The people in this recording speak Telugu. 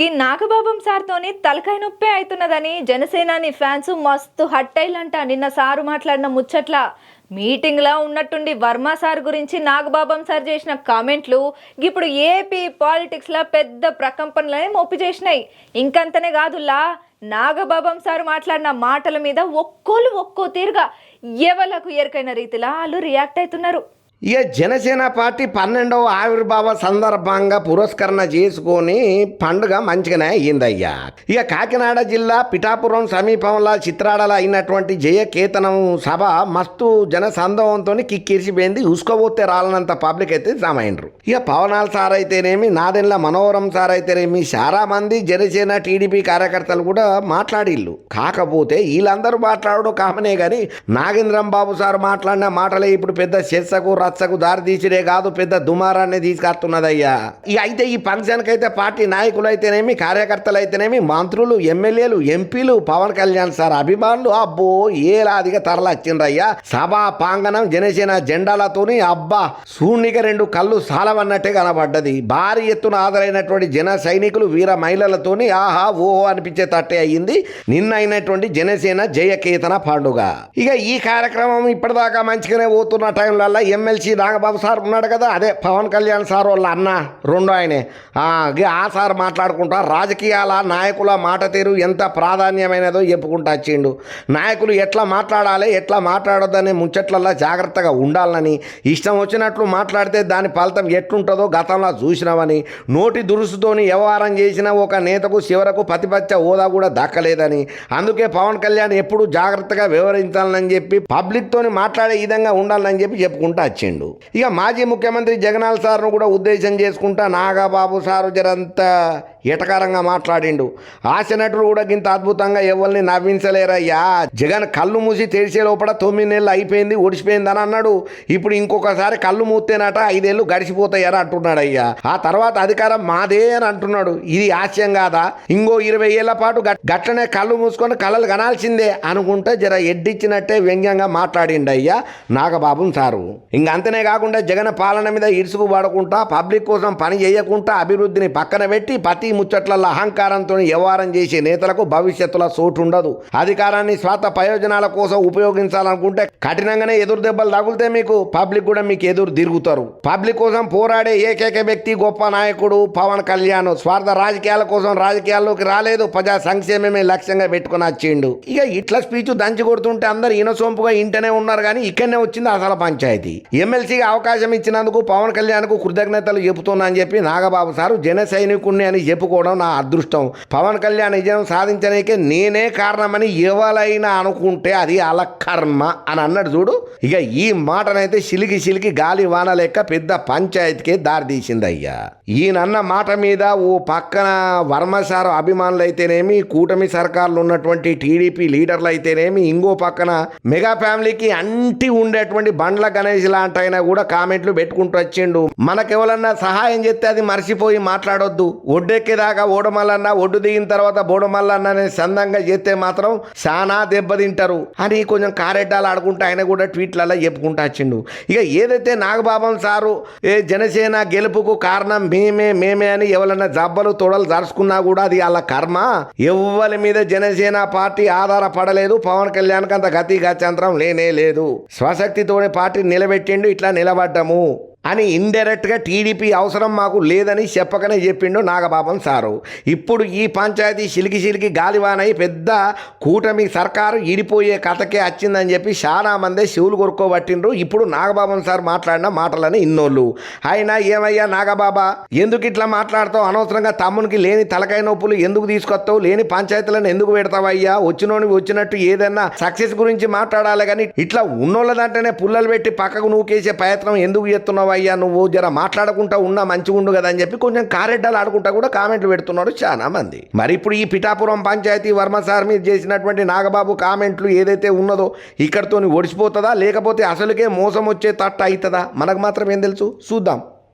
గీ నాగబాబం సార్తోని తలకాయ నొప్పే అవుతున్నదని జనసేనాని ఫ్యాన్స్ మస్తు హట్టైలంట. నిన్న సారు మాట్లాడిన ముచ్చట్ల మీటింగ్లో ఉన్నట్టుండి వర్మ సార్ గురించి నాగబాబం సార్ చేసిన కామెంట్లు ఇప్పుడు ఏపీ పాలిటిక్స్లో పెద్ద ప్రకంపనలనే మోపి చేసినాయి. ఇంకంతనే కాదులా, నాగబాబం సార్ మాట్లాడిన మాటల మీద ఒక్కో తీరుగా ఎవలకు ఎరకైన రీతిలో వాళ్ళు రియాక్ట్ అవుతున్నారు. ఇక జనసేన పార్టీ 12వ ఆవిర్భావ సందర్భంగా పురస్కరణ చేసుకొని పండుగ మంచిగానే అయ్యిందయ్యా. ఇక కాకినాడ జిల్లా పిఠాపురం సమీపంలో చిత్రాడలో అయినటువంటి జయకేతనం సభ మస్తు జన సందోహంతో కిక్కిరిసిపోయింది. ఉసుకోబోతే రాలనంత పబ్లిక్ అయితే జమైండ్రు. ఇక పవనాల్ సార్ అయితేనేమి, నాదెండ్ల మనోహరం సార్ అయితేనేమి, చాలా మంది జనసేన టీడీపీ కార్యకర్తలు కూడా మాట్లాడిల్లు. కాకపోతే వీళ్ళందరూ మాట్లాడడం కామనే కానీ నాగేంద్రం బాబు సార్ మాట్లాడిన మాటలే ఇప్పుడు పెద్ద చర్చకు రచ్చకు దారి తీసిరే కాదు, పెద్ద దుమారాన్ని తీసుకొస్తున్నదయ్యా. ఇక అయితే ఈ ఫంక్షన్కి అయితే పార్టీ నాయకులు అయితేనేమి, కార్యకర్తలు అయితేనేమి, మంత్రులు, ఎమ్మెల్యేలు, ఎంపీలు, పవన్ కళ్యాణ్ సార్ అభిమానులు అబ్బో ఏలాదిగా తరలొచ్చిండ్రయ్యా. సభా ప్రాంగణం జనసేన జెండాలతోని అబ్బా శూన్యక 2 కళ్ళు సాలవన్నట్టే కనబడ్డది. భారీ ఎత్తున హాజరైనటువంటి జన సైనికులు, వీర మహిళలతోని ఆహా ఓహో అనిపించే తట్టే అయ్యింది నిన్న అయినటువంటి జనసేన జయకేతన పండుగ. ఇక ఈ కార్యక్రమం ఇప్పటిదాకా మంచిగానే పోతున్న టైంలలో ఎమ్మెల్సీ నాగబాబు సార్ ఉన్నాడు కదా, అదే పవన్ కళ్యాణ్ సార్ వాళ్ళ అన్న రెండో ఆయనే ఆ సార్ మాట్లాడుకుంటా రాజకీయాల నాయకుల మాట తీరు ఎంత ప్రాధాన్యమైనదో చెప్పుకుంటూ వచ్చిండు. నాయకులు ఎట్లా మాట్లాడాలి, ఎట్లా మాట్లాడొద్దనే ముచ్చట్లల్లో జాగ్రత్తగా ఉండాలని, ఇష్టం వచ్చినట్లు మాట్లాడితే దాని ఫలితం ఎట్లుంటుందో గతంలో చూసినామని, నోటి దురుసుతోని వ్యవహారం చేసిన ఒక నేతకు చివరకు ప్రతిపక్ష హోదా కూడా దక్కలేదని, అందుకే పవన్ కళ్యాణ్ ఎప్పుడు జాగ్రత్తగా వ్యవహరించాలని చెప్పి పబ్లిక్తోని మాట్లాడే విధంగా ఉండాలని చెప్పి చెప్పుకుంటూ వచ్చిండు. ఇక మాజీ ముఖ్యమంత్రి జగనాల్ సార్ను కూడా ఉద్దేశం చేసుకుంటా నాగబాబు సారు జరంతా ఎటకారంగా మాట్లాడిండు. హాస్య నటుడు కూడా ఇంత అద్భుతంగా ఎవరిని నవ్వించలేరయ్యా. జగన్ కళ్ళు మూసి తెరిచే లోపల 9 నెలలు అయిపోయింది, ఒడిసిపోయిందని అన్నాడు. ఇప్పుడు ఇంకొకసారి కళ్ళు మూస్తేనట 5 ఏళ్ళు గడిచిపోతాయని అంటున్నాడు అయ్యా. ఆ తర్వాత అధికారం మాదే అని అంటున్నాడు. ఇది హాస్యం కాదా? ఇంకో 20 ఏళ్ల పాటు గట్లనే కళ్ళు మూసుకొని కళలు కనాల్సిందే అనుకుంటే జర ఎడ్డిచ్చినట్టే వ్యంగ్యంగా మాట్లాడిండయ్యా నాగబాబు సారు. అంతనే కాకుండా జగన్ పాలన మీద ఇరుసుకు పడకుండా, పబ్లిక్ కోసం పని చేయకుండా, అభివృద్ధిని పక్కన పెట్టి ప్రతి ముచ్చట్లలో అహంకారంతో వ్యవహారం చేసే నేతలకు భవిష్యత్తులో చోటు ఉండదు. అధికారాన్ని స్వార్థ ప్రయోజనాల కోసం ఉపయోగించాలనుకుంటే కఠినంగానే ఎదురు దెబ్బలు తగులితే మీకు పబ్లిక్ కూడా మీకు ఎదురు తిరుగుతారు. పబ్లిక్ కోసం పోరాడే ఏకైక వ్యక్తి గొప్ప నాయకుడు పవన్ కళ్యాణ్. స్వార్థ రాజకీయాల కోసం రాజకీయాల్లోకి రాలేదు, ప్రజా సంక్షేమమే లక్ష్యంగా పెట్టుకుని వచ్చిండు. ఇక ఇట్లా స్పీచ్ దంచి కొడుతుంటే అందరు ఇనసొంపుగా ఇంటనే ఉన్నారు, కానీ ఇక్కడనే వచ్చింది అసలు పంచాయతీ. ఎమ్మెల్సీగా అవకాశం ఇచ్చినందుకు పవన్ కళ్యాణ్కు కృతజ్ఞతలు చెబుతున్నా అని చెప్పి నాగబాబు సారు జన సైనికుణ్ణి అని చెప్పుకోవడం నా అదృష్టం. పవన్ కళ్యాణ్ విజయం సాధించడానికే నేనే కారణమని ఎవరైనా అనుకుంటే అది అలా కర్మ అని అన్నాడు చూడు. ఇక ఈ మాటనైతే సిలికి గాలి వాన లెక్క పెద్ద పంచాయతీకే దారితీసింది అయ్యా. ఈయనన్న మాట మీద ఓ పక్కన వర్మ సార్ అభిమానులు అయితేనేమి, కూటమి సర్కార్లు ఉన్నటువంటి టీడీపీ లీడర్లు అయితేనేమి, ఇంకో పక్కన మెగా ఫ్యామిలీకి అంటి ఉండేటువంటి బండ్ల గణేష్ లాంటి అయినా కూడా కామెంట్లు పెట్టుకుంటూ వచ్చిండు. మనకెవరన్నా సహాయం చేస్తే అది మర్చిపోయి మాట్లాడొద్దు, ఒడ్డెక్కేదాకా ఓడమల్లన్నా, ఒడ్డు దిగిన తర్వాత బోడమల్లన్న సందంగా చేస్తే మాత్రం చాలా దెబ్బతింటారు అని కొంచెం కారెడ్డాలు ఆడుకుంటూ ఆయన కూడా ట్వీట్లలో చెప్పుకుంటూ వచ్చిండు. ఇక ఏదైతే నాగబాబం సారు జనసేన గెలుపుకు కారణం మేమే అని ఎవరన్నా జబ్బలు తొడలు జరుచుకున్నా కూడా అది వాళ్ళ కర్మ. ఎవ్వరి మీద జనసేన పార్టీ ఆధారపడలేదు, పవన్ కళ్యాణ్కి అంత గతి గత్యంతరం లేనే లేదు. స్వశక్తితోనే పార్టీ నిలబెట్టిండు, ఇట్లా నిలబడ్డము అని ఇండైరెక్ట్గా టీడీపీ అవసరం మాకు లేదని చెప్పకనే చెప్పిండు నాగబాబం సారు. ఇప్పుడు ఈ పంచాయతీ సిలికి గాలివానై పెద్ద కూటమి సర్కారు ఇడిపోయే కథకే వచ్చిందని చెప్పి చాలా మంది శివులు కొరుక్కోబట్టిండ్రు. ఇప్పుడు నాగబాబం సార్ మాట్లాడిన మాటలని ఇన్నోళ్ళు. అయినా ఏమయ్యా నాగబాబా, ఎందుకు ఇట్లా మాట్లాడతావు? అనవసరంగా తమ్మునికి లేని తలకాయ నొప్పులు ఎందుకు తీసుకొస్తావు? లేని పంచాయతీలను ఎందుకు పెడతావయ్యా? వచ్చినోని వచ్చినట్టు ఏదన్నా సక్సెస్ గురించి మాట్లాడాలి, కానీ ఇట్లా ఉన్నోళ్ళ దాంట్లోనే పుల్లలు పెట్టి పక్కకు నూకేసే ప్రయత్నం ఎందుకు చేస్తున్నావు అయ్యా? నువ్వు జర మాట్లాడుకుంటా ఉన్నా మంచిగా ఉండు కదా అని చెప్పి కొంచెం కారెడ్డాలు ఆడుకుంటా కూడా కామెంట్లు పెడుతున్నారు చాలా మంది. మరి ఇప్పుడు ఈ పిఠాపురం పంచాయతీ వర్మ సార్ మీద చేసినటువంటి నాగబాబు కామెంట్లు ఏదైతే ఉన్నదో ఇక్కడితో ఒడిసిపోతుందా, లేకపోతే అసలుకే మోసం వచ్చే తట్టు అవుతుందా? మనకు మాత్రం ఏం తెలుసు, చూద్దాం.